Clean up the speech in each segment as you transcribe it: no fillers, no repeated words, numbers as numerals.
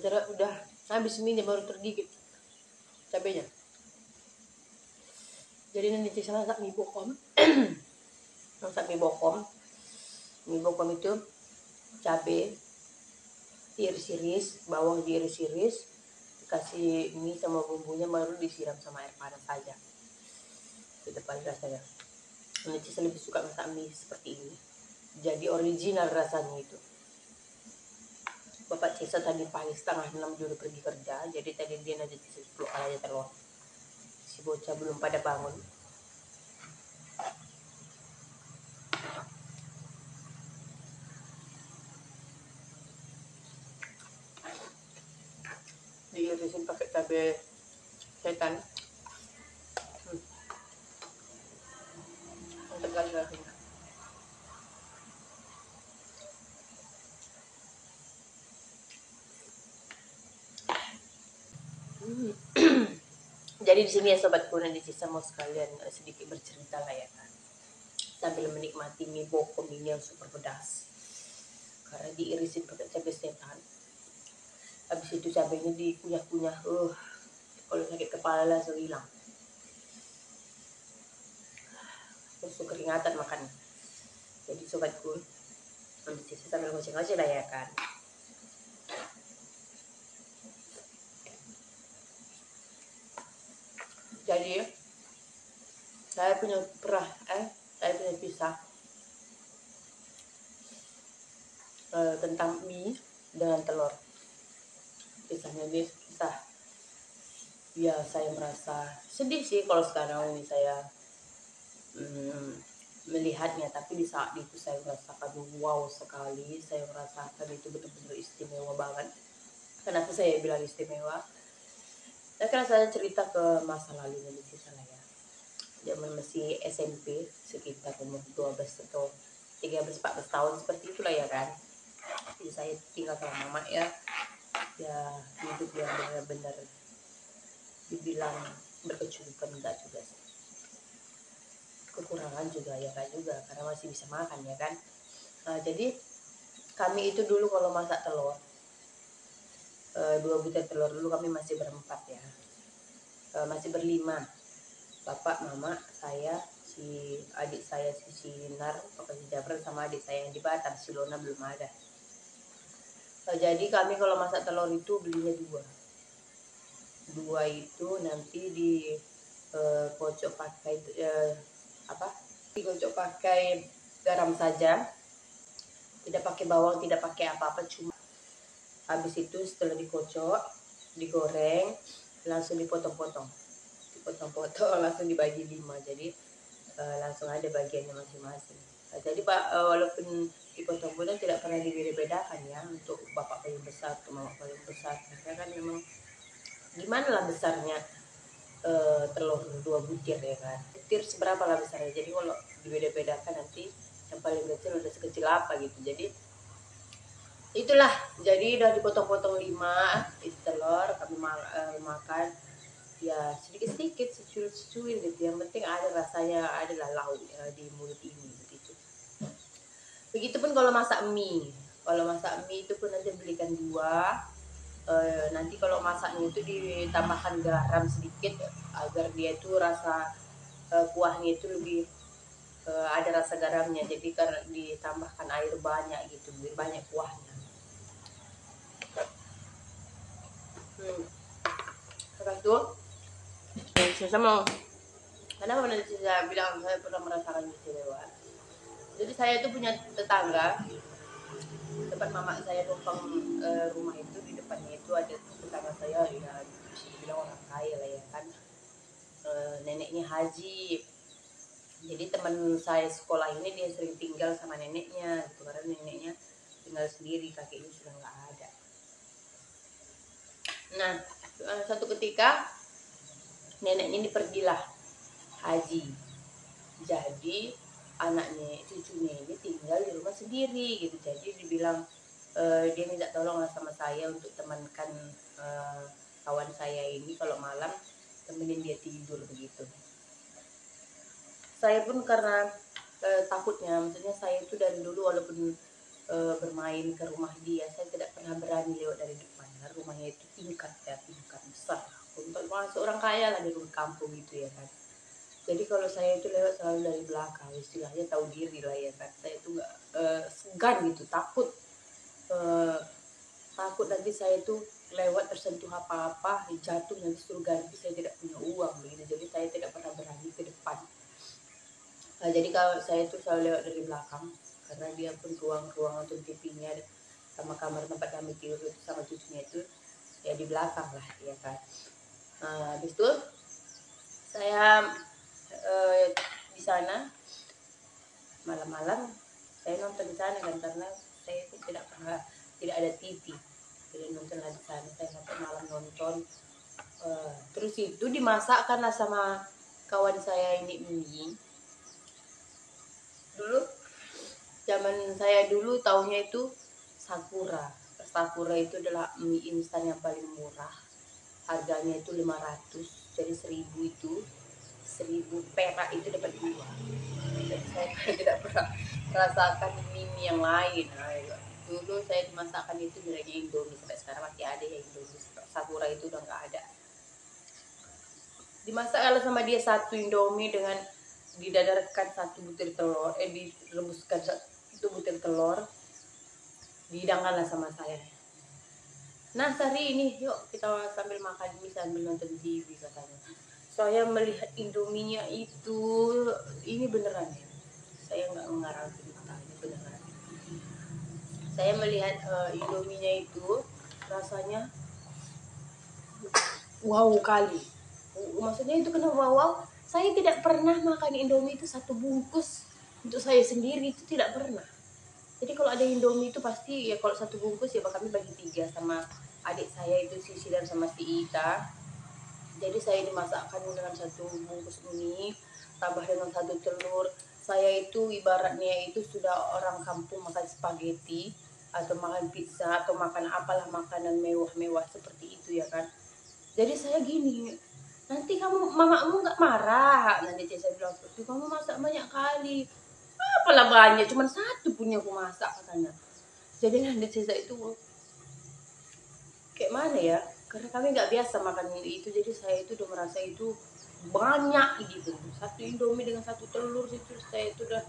udah habis mie baru tergigit cabenya. Jadi nanti saya masak mie bokom. Masak mie bokom. Mie bokom itu cabe diiris-iris, bawang diiris-iris, dikasih mie sama bumbunya, baru disiram sama air panas saja. Itu paling rasanya. Nanti saya lebih suka masak mie seperti ini. Jadi original rasanya itu. Bapak Cesa tadi pagi 5:30 dia udah pergi kerja, jadi tadi dia nanti 10 aja telur. Si bocah belum pada bangun. Diirisin pakai cabai setan. Mantap kali rasanya. Jadi di sini ya sobatku, nanti Cisa mau sekalian sedikit bercerita lah ya kan, sambil menikmati mie bokom ini yang super pedas karena diirisin pakai cabai setan. Habis itu cabainya dikunyah-kunyah, kalau sakit kepala langsung hilang. Terus keringatan makan. Jadi sobatku, nanti Cisa sambil ngoceh-ngoceh lah ya kan. Jadi saya punya kisah tentang mie dengan telur. Kisahnya ini kisah ya, saya merasa sedih sih kalau sekarang ini saya melihatnya, tapi di saat itu saya merasakan wow sekali. Saya merasakan itu betul-betul istimewa banget. Kenapa saya bilang istimewa? Nah, karena saya cerita ke masa lalu dari kisah saya. Zaman masih SMP, sekitar umur 12 atau 13-14 tahun seperti itulah ya kan. Jadi saya tinggal sama mama ya hidup yang benar-benar dibilang berkecukupan enggak juga sih. Kekurangan juga ya kan juga, karena masih bisa makan ya kan. Nah, jadi kami itu dulu kalau masak telur, 2 butir telur dulu kami masih berempat ya, masih berlima, bapak, mama, saya, si adik saya si Sinar, si Jafar, sama adik saya yang di Batam, si Lona belum ada. Jadi kami kalau masak telur itu belinya dua itu nanti di kocok pakai dikocok pakai garam saja, tidak pakai bawang, tidak pakai apa-apa, cuma habis itu setelah dikocok digoreng langsung dipotong-potong langsung dibagi 5, jadi langsung ada bagiannya masing-masing. Nah, jadi Pak, walaupun dipotong-potong tidak pernah dibeda-bedakan ya, untuk bapak paling besar atau mama paling besar, karena kan memang gimana lah besarnya telur 2 butir ya kan, butir seberapa lah besarnya. Jadi kalau dibeda-bedakan nanti yang paling kecil udah sekecil apa gitu. Jadi itulah, jadi udah dipotong-potong 5 itu telur, kami makan ya sedikit-sedikit, secuil-secuil gitu. Yang penting ada rasanya, adalah lauk di mulut ini begitu. Begitupun kalau masak mie. Kalau masak mie itu pun nanti belikan 2. Nanti kalau masaknya itu ditambahkan garam sedikit agar dia itu rasa kuahnya itu lebih ada rasa garamnya. Jadi karena ditambahkan air banyak gitu, lebih banyak kuahnya. Terus tuh saya mau, kenapa nanti saya bilang saya pernah merasakan istimewa. Jadi saya itu punya tetangga, tempat mama saya numpang rumah itu, di depannya itu ada tetangga saya ya, bisa dibilang orang kaya lah ya kan. Neneknya haji. Jadi teman saya sekolah ini dia sering tinggal sama neneknya gitu, karena neneknya tinggal sendiri, kakeknya sudah nggak ada. Nah, satu ketika neneknya ini pergilah haji, jadi anaknya, cucunya ini tinggal di rumah sendiri gitu. Jadi dibilang dia minta tolong sama saya untuk temankan kawan saya ini kalau malam temenin dia tidur begitu. Saya pun karena takutnya, maksudnya saya itu dari dulu walaupun bermain ke rumah dia, saya tidak pernah berani lewat dari depan rumahnya itu tingkat besar untuk masuk orang kaya lah di rumah kampung gitu ya kan. Jadi kalau saya itu lewat selalu dari belakang, istilahnya tahu diri lah ya kan. Saya itu nggak segan gitu, takut nanti saya itu lewat tersentuh apa-apa, jatuh nanti suruh ganti, saya tidak punya uang gitu. Jadi saya tidak pernah berani ke depan. Jadi kalau saya itu selalu lewat dari belakang, karena dia pun ruang untuk TV-nya sama kamar tempat kami tidur itu sama cucunya itu ya di belakang lah ya kan. Habis itu saya di sana malam-malam saya nonton di sana kan, karena saya itu tidak ada TV, jadi nonton di sana. Saya sampai malam nonton, terus itu dimasakkan lah sama kawan saya ini mie. Dulu zaman saya dulu taunya itu Sakura itu adalah mie instan yang paling murah, harganya itu 500, jadi 1000 itu 1000 perak itu dapat 2. Jadi saya tidak pernah merasakan mie yang lain. Dulu saya dimasakkan itu bilangnya Indomie, sampai sekarang masih ada ya Indomie. Sakura itu udah nggak ada. Dimasak kalau sama dia satu Indomie dengan didadarkan satu butir telur, direbuskan satu butir telur, dihidangkanlah sama saya. Nah hari ini yuk kita sambil makan mie sambil nonton TV katanya. Saya melihat Indominya itu, ini beneran ya, saya nggak mengarang cerita, ini beneran. Saya melihat Indominya itu rasanya wow kali. Maksudnya itu kenapa wow? Saya tidak pernah makan Indomie itu satu bungkus untuk saya sendiri, itu tidak pernah. Jadi kalau ada Indomie itu pasti ya, kalau satu bungkus ya kami bagi 3 sama adik saya itu Sisi dan sama si Ita. Jadi saya dimasakkan dengan satu bungkus mie tambah dengan satu telur. Saya itu ibaratnya itu sudah orang kampung makan spaghetti atau makan pizza atau makan apalah makanan mewah-mewah seperti itu ya kan. Jadi saya gini, nanti mamamu nggak marah, nanti saya bilang seperti kamu masak banyak kali. Apalah banyak, cuma satu punya aku masak katanya. Jadi nanti saya itu kayak mana ya, karena kami nggak biasa makan itu, jadi saya itu udah merasa itu banyak gitu. Satu Indomie dengan satu telur itu saya itu udah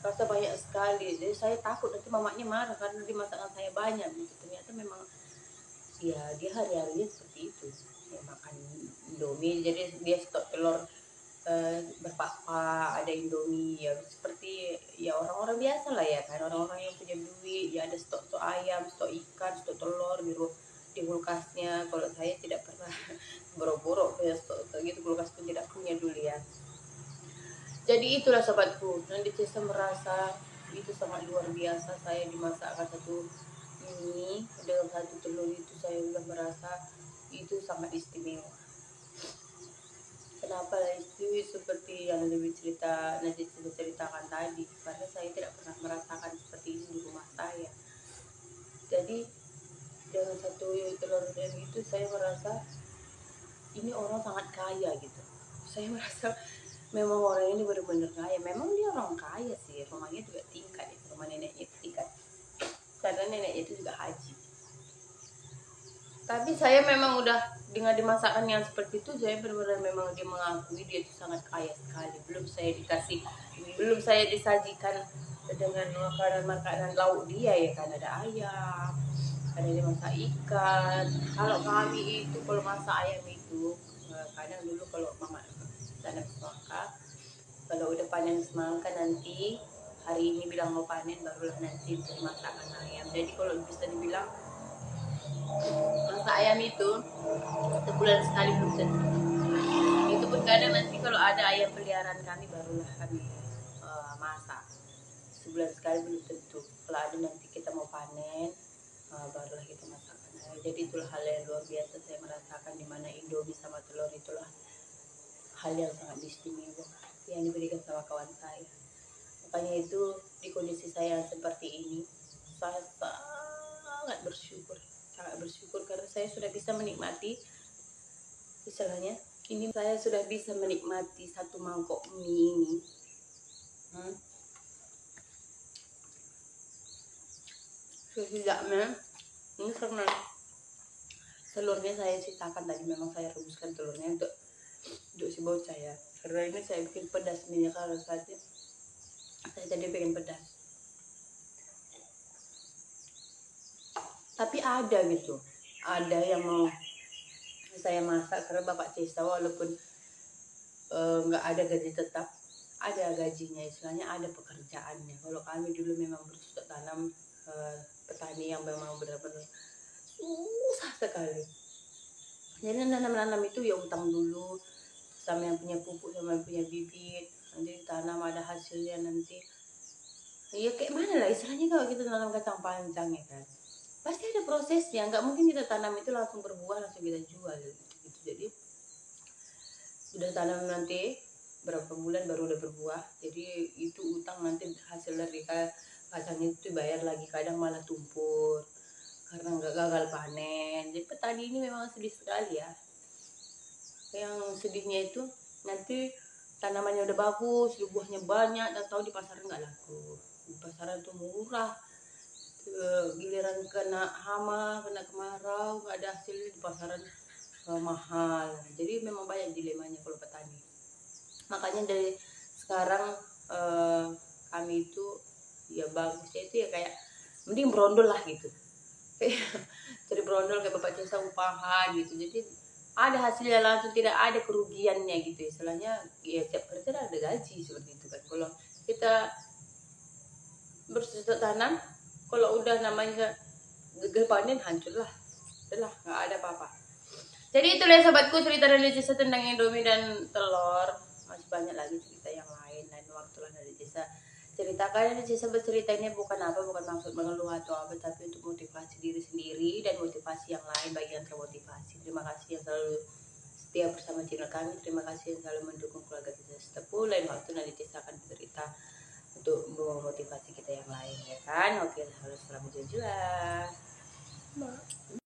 rasa banyak sekali. Jadi saya takut nanti mamanya marah karena di masakan saya banyak gitu. Ternyata memang ya dia hari-harinya seperti itu ya, makan Indomie. Jadi dia stok telur berpapa, ada Indomie ya, seperti ya orang-orang biasa lah ya kan, orang-orang yang punya duit ya, ada stok ayam, stok ikan, stok telur di kulkasnya. Kalau saya tidak pernah boro-boro punya stok gitu, kulkas pun tidak punya dulu ya. Jadi itulah sobatku, nanti saya merasa itu sangat luar biasa. Saya dimasakkan satu ini dengan satu telur itu, saya sudah merasa itu sangat istimewa. Kenapa itu seperti yang lebih nanti ceritakan tadi, karena saya tidak pernah merasakan seperti ini di rumah saya. Jadi dengan satu telur dan itu saya merasa ini orang sangat kaya gitu. Saya merasa memang orang ini benar-benar kaya. Memang dia orang kaya sih, rumahnya juga tingkat, rumah neneknya itu tingkat, karena neneknya itu juga haji. Tapi saya memang udah dengan dimasakkan yang seperti itu, saya benar-benar memang dia mengakui dia itu sangat kaya sekali. Belum saya disajikan dengan makanan lauk dia ya kan, ada ayam, ada dia masak ikan. Kalau kami itu kalau masak ayam itu kadang dulu kalau mama tanam semangka, kalau udah panen semangka nanti hari ini bilang mau panen, barulah nanti dimasakkan ayam. Jadi kalau bisa dibilang masak ayam itu sebulan sekali belum tentu. Itu pun kadang nanti kalau ada ayam peliharaan kami barulah kami masak. Sebulan sekali belum tentu. Kalau ada nanti kita mau panen, barulah kita masakkan. Jadi itulah hal yang luar biasa saya merasakan, di mana Indomie sama telur itulah hal yang sangat istimewa yang diberikan sama kawan saya. Makanya itu di kondisi saya seperti ini, saya sangat bersyukur karena saya sudah bisa menikmati, istilahnya ini saya sudah bisa menikmati satu mangkok mie ini. Setidaknya ini karena telurnya saya sisakan tadi, memang saya rebuskan telurnya untuk si bocah ya, karena ini saya bikin pedas minyak, kalau saya tadi pengen pedas. Tapi ada gitu, ada yang mau saya masak karena Bapak Cesa walaupun nggak ada gaji tetap, ada gajinya, istilahnya ada pekerjaannya. Kalau kami dulu memang bercocok tanam, petani yang memang benar-benar susah sekali. Jadi nanam itu ya utang dulu sama yang punya pupuk, sama yang punya bibit, nanti tanam ada hasilnya nanti. Ya kayak mana lah istilahnya, kalau kita tanam kacang panjang ya kan, pasti ada prosesnya, nggak mungkin kita tanam itu langsung berbuah langsung kita jual gitu. Jadi udah tanam nanti berapa bulan baru udah berbuah, jadi itu utang, nanti hasil dari kacangnya itu bayar lagi, kadang malah tumpur karena nggak gagal panen. Jadi petani ini memang sedih sekali ya. Yang sedihnya itu nanti tanamannya udah bagus, buahnya banyak, dan tahu di pasaran nggak laku. Di pasaran tuh murah, giliran kena hama, kena kemarau, nggak ada hasilnya, di pasaran mahal. Jadi memang banyak dilemanya kalau petani. Makanya dari sekarang kami itu ya bagusnya itu ya kayak mending berondol lah gitu. Jadi berondol kayak Bapak Cesa, upahan gitu. Jadi ada hasilnya langsung, tidak ada kerugiannya gitu. Istilahnya ya tiap kerja ada gaji seperti itu kan. Kalau kita bercocok tanam, kalau udah namanya gagal panen, hancur lah. Udah nggak ada apa-apa. Jadi itulah sobatku, cerita dari Cesa tentang Indomie dan telur. Masih banyak lagi cerita yang lain waktu lah dari Cesa ceritakan. Dari Cesa bercerita ini bukan maksud mengeluh atau apa, tapi untuk motivasi diri sendiri dan motivasi yang lain bagi yang termotivasi. Terima kasih yang selalu setia bersama channel kami. Terima kasih yang selalu mendukung keluarga Cesa Setapu. Lain waktu nanti Cesa akan bercerita untuk memotivasi kita yang lain ya kan. Oke, harus selamat berjuang.